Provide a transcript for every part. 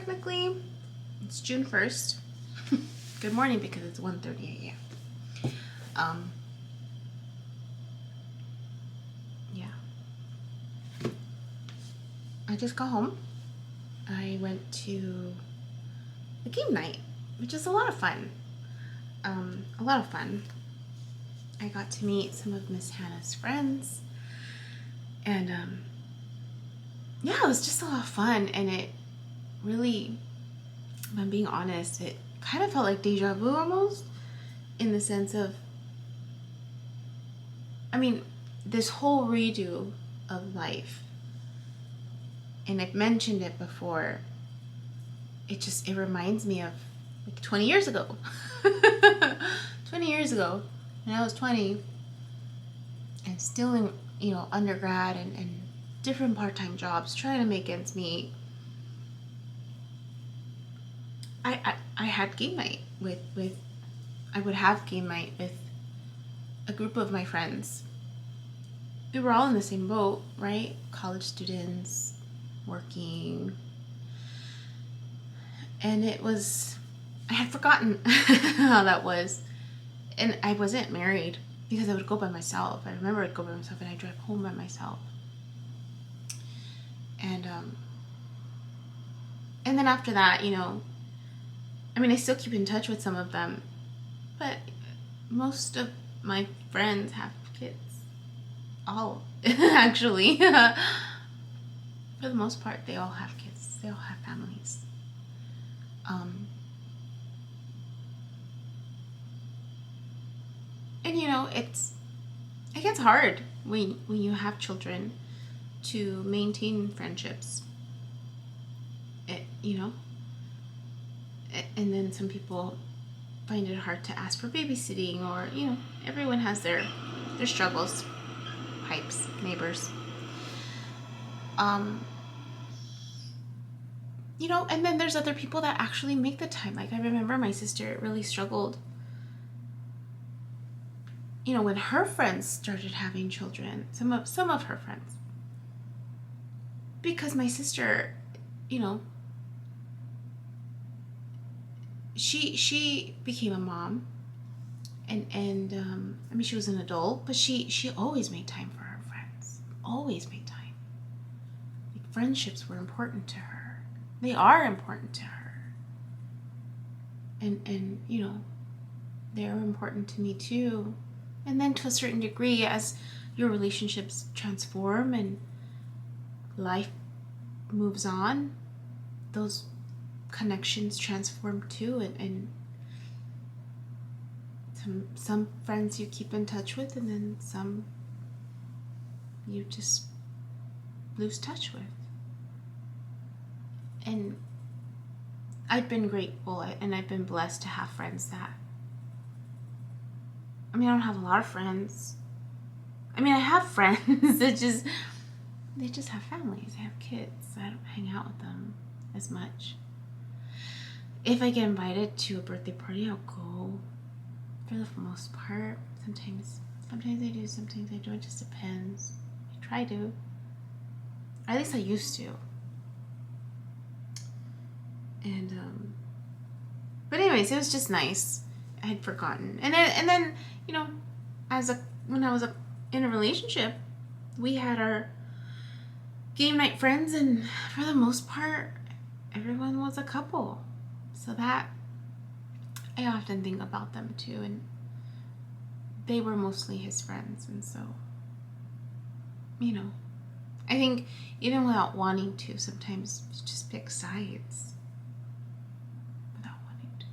technically. It's June 1st. Good morning because it's 1:30 a.m. Yeah. I just got home. I went to the game night, which is a lot of fun. I got to meet some of Miss Hannah's friends, and yeah, it was just a lot of fun, and it really, if I'm being honest, it kind of felt like deja vu almost, in the sense of, I mean, this whole redo of life, and I've mentioned it before, it reminds me of like 20 years ago. 20 years ago, when I was 20 and still in, undergrad and different part-time jobs, trying to make ends meet. I had game night I would have game night with a group of my friends. We were all in the same boat, right? College students, working. And I had forgotten how that was. And I wasn't married because I would go by myself. I remember I'd go by myself and I'd drive home by myself. And then after that, I still keep in touch with some of them, but most of my friends have kids. All, actually. For the most part, they all have kids. They all have families. And it gets hard when you have children to maintain friendships. And then some people find it hard to ask for babysitting, or everyone has their struggles, pipes, neighbors. And then there's other people that actually make the time. Like, I remember my sister really struggled, when her friends started having children, some of her friends, because my sister, she became a mom, and she was an adult, but she always made time for her friends. Always made time. Like, friendships were important to her. They are important to her. And they're important to me too. And then to a certain degree, as your relationships transform and life moves on, those connections transform too, and some friends you keep in touch with, and then some you just lose touch with. And I've been grateful and I've been blessed to have friends that, I don't have a lot of friends. I have friends that they just have families, they have kids. I don't hang out with them as much. If I get invited to a birthday party, I'll go for the most part. Sometimes I do, sometimes I don't. It just depends. I try to. At least I used to. And but anyways, it was just nice. I had forgotten. And then when I was in a relationship, we had our game night friends, and for the most part, everyone was a couple. So that, I often think about them too, and they were mostly his friends, and so, I think even without wanting to, sometimes you just pick sides without wanting to.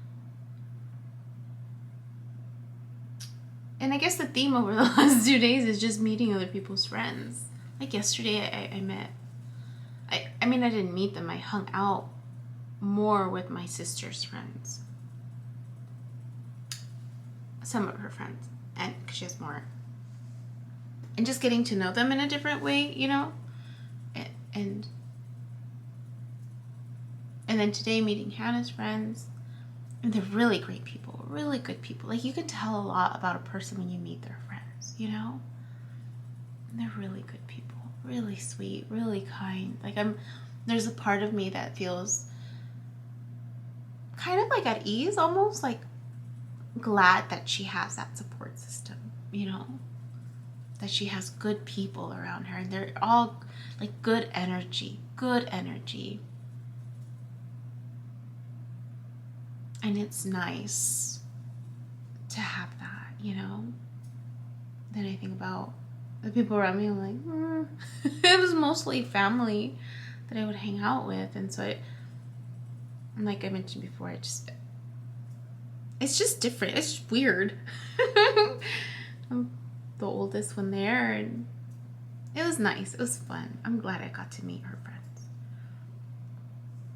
And I guess the theme over the last 2 days is just meeting other people's friends. Like yesterday, I met, I didn't meet them, I hung out more with my sister's friends. Some of her friends, and because she has more. And just getting to know them in a different way, and then today meeting Hannah's friends, and they're really great people, really good people. Like, you can tell a lot about a person when you meet their friends, and they're really good people, really sweet, really kind. Like, there's a part of me that feels kind of like at ease, almost like glad that she has that support system, you know, that she has good people around her, and they're all like good energy. And it's nice to have that, you know. Then I think about the people around me, I'm like, it was mostly family that I would hang out with. And so like I mentioned before, it's just different. It's just weird. I'm the oldest one there, and it was nice. It was fun. I'm glad I got to meet her friends.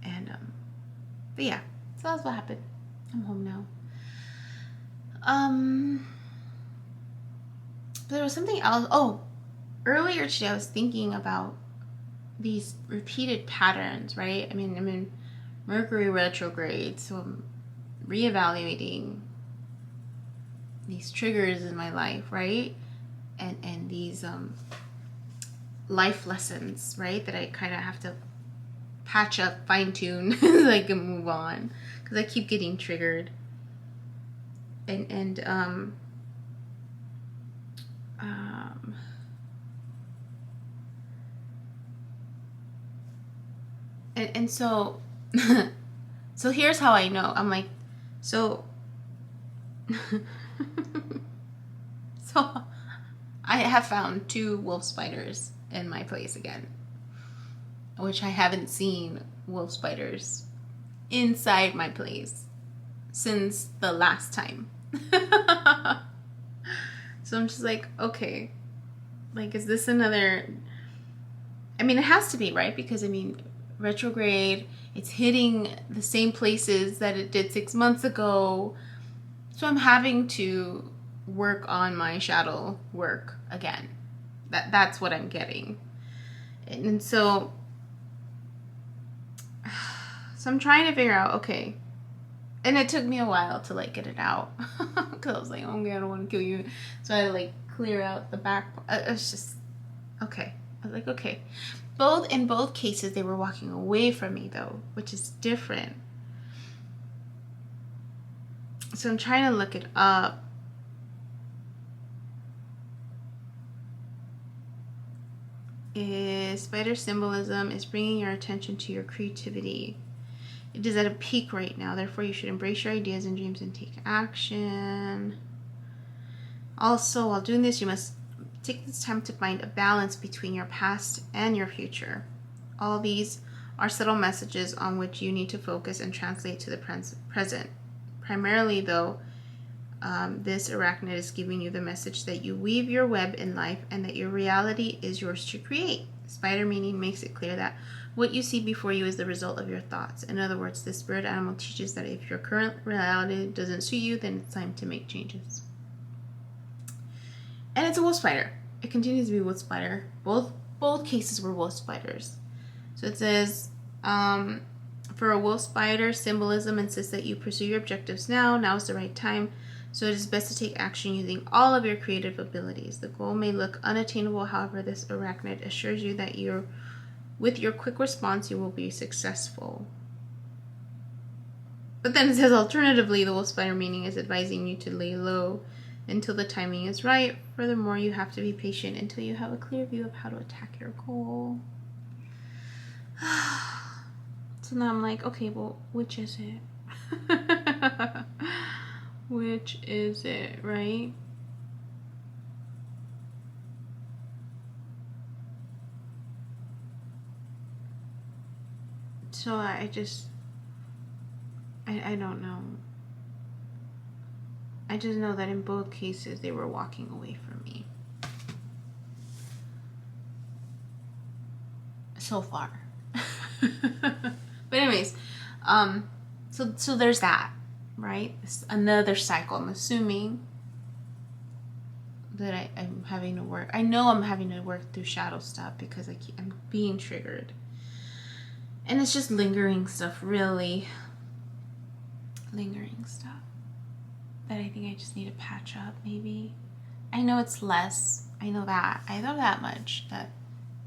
And but yeah, so that's what happened. I'm home now. There was something else. Oh, earlier today I was thinking about these repeated patterns, right? I mean, I'm in Mercury retrograde, so I'm reevaluating these triggers in my life, right? And these life lessons, right? That I kind of have to patch up, fine tune so I can move on, because I keep getting triggered. And so so here's how I know. I'm like, so so I have found 2 wolf spiders in my place again, which I haven't seen wolf spiders inside my place since the last time. So I'm just like, okay, like, is this another, I mean, it has to be, right? Because I mean, retrograde, it's hitting the same places that it did 6 months ago. So I'm having to work on my shadow work again. That's what I'm getting. And so I'm trying to figure out, okay. And it took me a while to like get it out. Because I was like, okay, I don't want to kill you. So I had to like clear out the back. It's just, okay. I was like, okay. In both cases, they were walking away from me though, which is different. So I'm trying to look it up. Spider symbolism is bringing your attention to your creativity. It is at a peak right now. Therefore, you should embrace your ideas and dreams and take action. Also, while doing this, you must take this time to find a balance between your past and your future. All these are subtle messages on which you need to focus and translate to the present. Primarily, though, this arachnid is giving you the message that you weave your web in life and that your reality is yours to create. Spider meaning makes it clear that what you see before you is the result of your thoughts. In other words, the spirit animal teaches that if your current reality doesn't suit you, then it's time to make changes. And it's a wolf spider. It continues to be a wolf spider. Both cases were wolf spiders. So it says, for a wolf spider, symbolism insists that you pursue your objectives now. Now is the right time. So it is best to take action using all of your creative abilities. The goal may look unattainable, however, this arachnid assures you that with your quick response, you will be successful. But then it says, alternatively, the wolf spider meaning is advising you to lay low until the timing is right. Furthermore, you have to be patient until you have a clear view of how to attack your goal. So now I'm like, okay, well, which is it? Which is it, right? So I don't know. I just know that in both cases they were walking away from me. So far. But anyways, so there's that, right? It's another cycle. I'm assuming that I'm having to work. I know I'm having to work through shadow stuff because I'm being triggered. And it's just lingering stuff, really. Lingering stuff that I think I just need to patch up, maybe. I know it's less. I know that much, that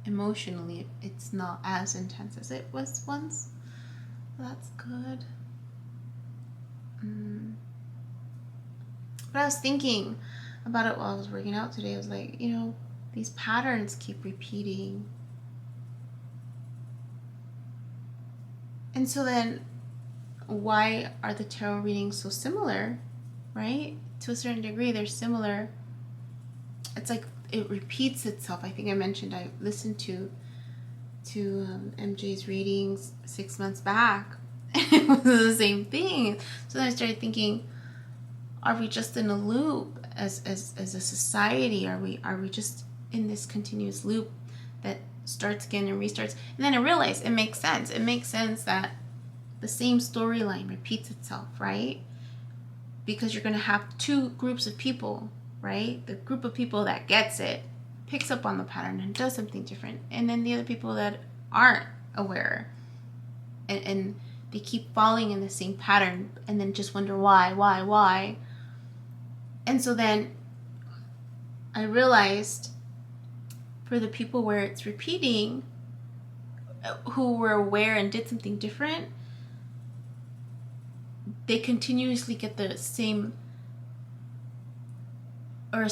emotionally it's not as intense as it was once. That's good. But I was thinking about it while I was working out today. I was like, you know, these patterns keep repeating. And so then, why are the tarot readings so similar, right? To a certain degree, they're similar. It's like it repeats itself. I think I mentioned I listened to MJ's readings 6 months back, and it was the same thing. So then I started thinking, are we just in a loop as a society? Are we just in this continuous loop that starts again and restarts? And then I realized it makes sense. It makes sense that the same storyline repeats itself, right? Because you're going to have two groups of people, right? The group of people that gets it, picks up on the pattern and does something different. And then the other people that aren't aware and they keep falling in the same pattern and then just wonder why. And so then I realized for the people where it's repeating, who were aware and did something different, they continuously get the same or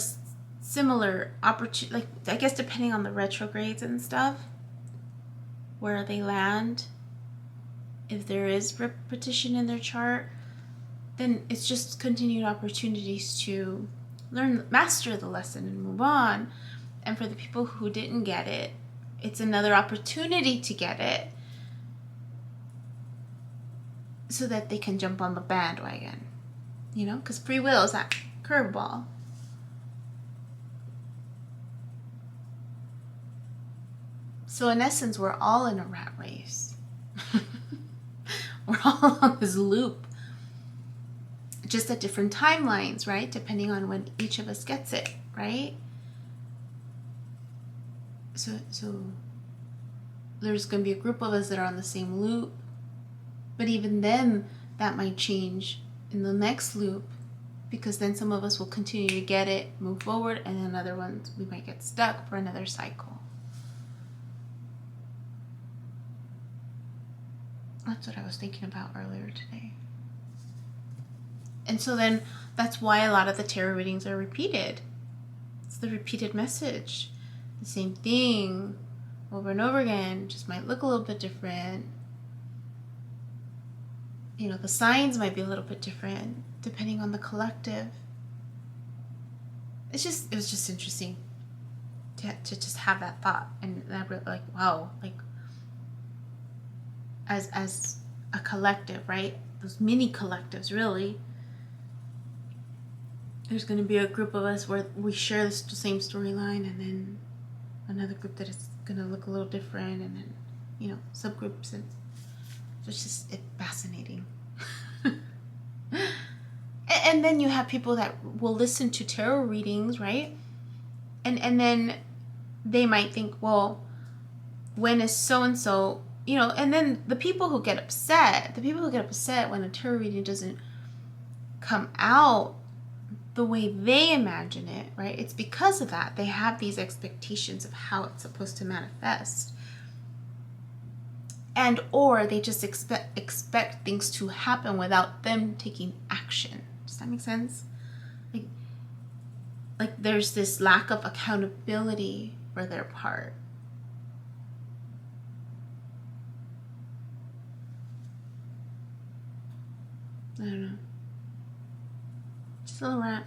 similar opportunity, like, I guess depending on the retrogrades and stuff, where they land. If there is repetition in their chart, then it's just continued opportunities to master the lesson and move on. And for the people who didn't get it, it's another opportunity to get it so that they can jump on the bandwagon, you know, because free will is that curveball. So in essence, we're all in a rat race. We're all on this loop, just at different timelines, right? Depending on when each of us gets it, right? So there's going to be a group of us that are on the same loop, but even then, that might change in the next loop, because then some of us will continue to get it, move forward, and then other ones, we might get stuck for another cycle. That's what I was thinking about earlier today. And so then that's why a lot of the tarot readings are repeated. It's the repeated message. The same thing over and over again, just might look a little bit different. You know, the signs might be a little bit different depending on the collective. It was just interesting to just have that thought. And that really, like, wow, like, as a collective, right? Those mini collectives, really. There's going to be a group of us where we share the same storyline, and then another group that is going to look a little different, and then, you know, subgroups. And it's just fascinating. And then you have people that will listen to tarot readings, right? And then they might think, well, when is so-and-so, you know, and then the people who get upset when a tarot reading doesn't come out the way they imagine it, right? It's because of that. They have these expectations of how it's supposed to manifest. And or they just expect things to happen without them taking action. Does that make sense? Like there's this lack of accountability for their part. I don't know. Just a little rant.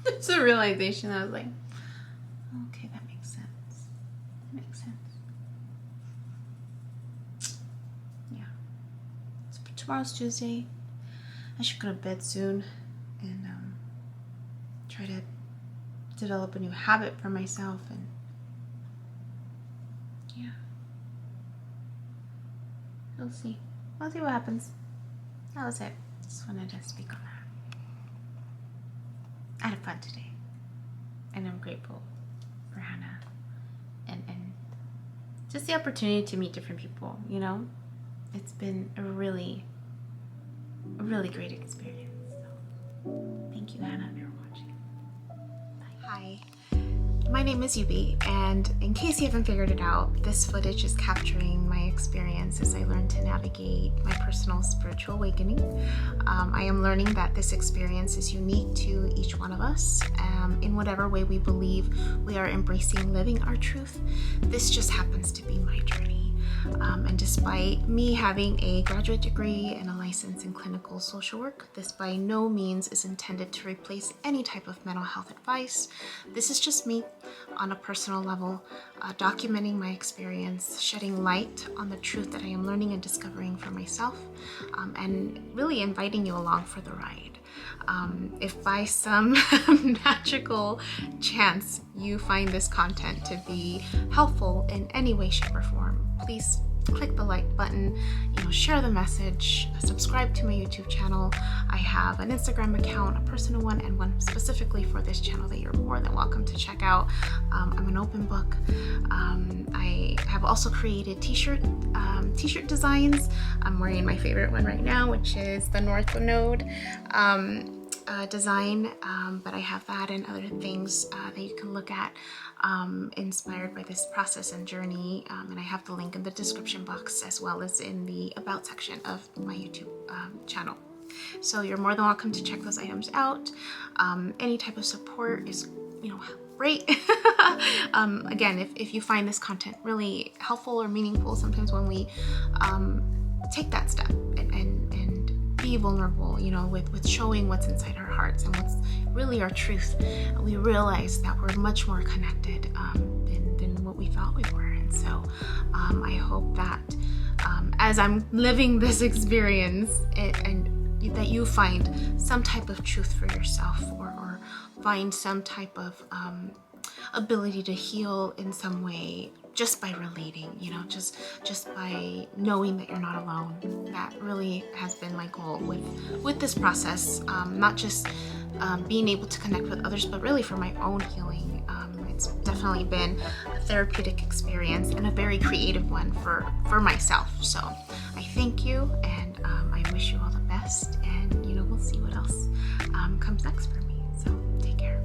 It's a realization. I was like, okay, that makes sense. Yeah. So tomorrow's Tuesday. I should go to bed soon and try to develop a new habit for myself. And yeah, we'll see. We'll see what happens. That was it. Just wanted to speak on that. I had fun today. And I'm grateful for Hannah. And just the opportunity to meet different people, you know? It's been a really great experience. So, thank you, Hannah, if you're watching. Bye. Hi. My name is Yubi, and in case you haven't figured it out, this footage is capturing my experience as I learn to navigate my personal spiritual awakening. I am learning that this experience is unique to each one of us, in whatever way we believe we are embracing living our truth. This just happens to be my journey. And despite me having a graduate degree and a license in clinical social work, this by no means is intended to replace any type of mental health advice. This is just me on a personal level, documenting my experience, shedding light on the truth that I am learning and discovering for myself, and really inviting you along for the ride. If by some magical chance you find this content to be helpful in any way, shape, or form, please click the like button, share the message, subscribe to my YouTube channel. I have an Instagram account, a personal one, and one specifically for this channel that you're more than welcome to check out. I'm an open book. I have also created t-shirt designs. I'm wearing my favorite one right now, which is the North Node design, but I have that and other things that you can look at inspired by this process and journey, and I have the link in the description box as well as in the about section of my YouTube channel. So you're more than welcome to check those items out. Any type of support is great. Again, if you find this content really helpful or meaningful, sometimes when we take that step and be vulnerable, with showing what's inside our hearts and what's really our truth, we realize that we're much more connected than what we thought we were. And so I hope that as I'm living this experience and that you find some type of truth for yourself, or find some type of ability to heal in some way just by relating, just by knowing that you're not alone. That really has been my goal with this process, not just being able to connect with others, but really for my own healing. It's definitely been a therapeutic experience and a very creative one for myself. So I thank you, and I wish you all the best, and we'll see what else comes next for me. So take care.